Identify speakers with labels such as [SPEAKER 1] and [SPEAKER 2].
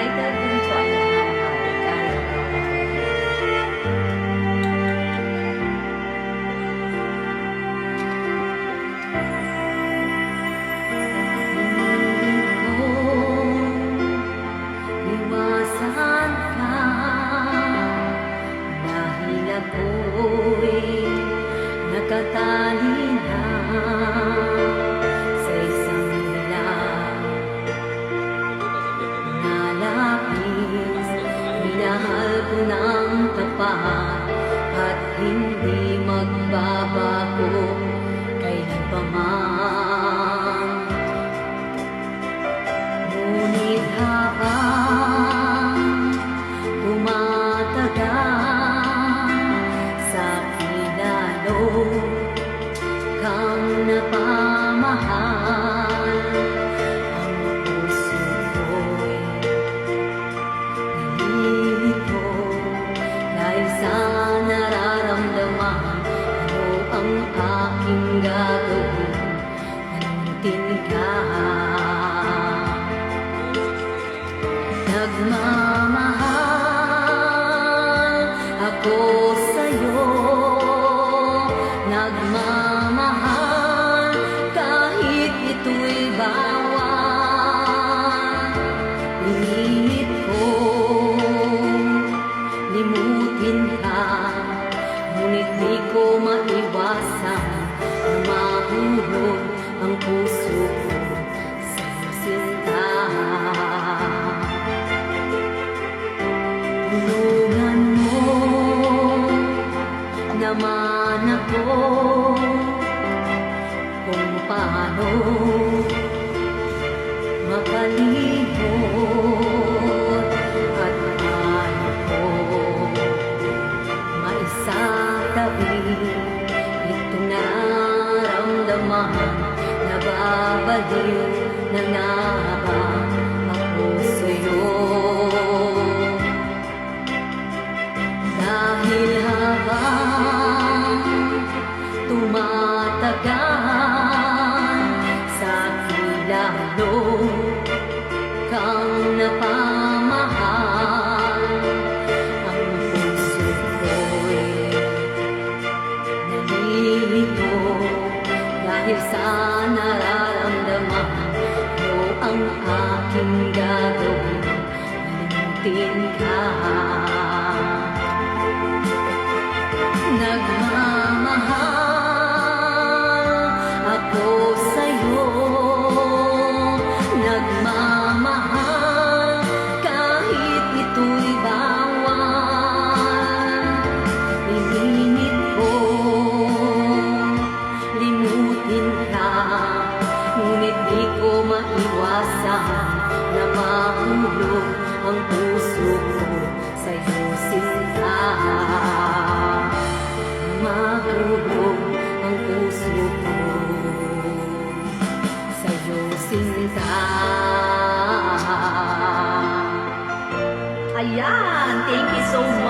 [SPEAKER 1] Title dun sa nagmamahal kahit iwasan ka dahil ako'y nakatali na sa isang nilang nalapis. Minahal ko ng tapat at hindi magbabago kailan pa man. Ngunit habang tumatagal sa kilalo kang napamahal, ang puso ko'y nalilito dahil sa nararamdaman. Ano ang aking gagawin? Nanutin ka. Nagmamahal ako sa'yo, nagmamahal kahit ito'y bawal. Pinilit ko limutin ka, ngunit di ko maiwasan na mahulog ang puso ko sa sinta. Tulungan mo naman ako kung paano makalibot at paano ko maisatabi itong nararamdaman. Nababaliw na nga ba ako sa'yo? Dahil habang tumatagal sa kilalo kang napamahal, ang puso ko'y nalilito dahil sa nararamdaman. Ano ang aking gagawin? Limutin ka. Nagmamahal ako sa'yo, nagmamahal kahit ito'y bawal. Pinilit ko limutin ka, ngunit di ko maiwasan na mahulog ang puso ko sa'yo, sinta. Mahulog ang puso ko sa'yo, sinta. Ayan, thank you so much.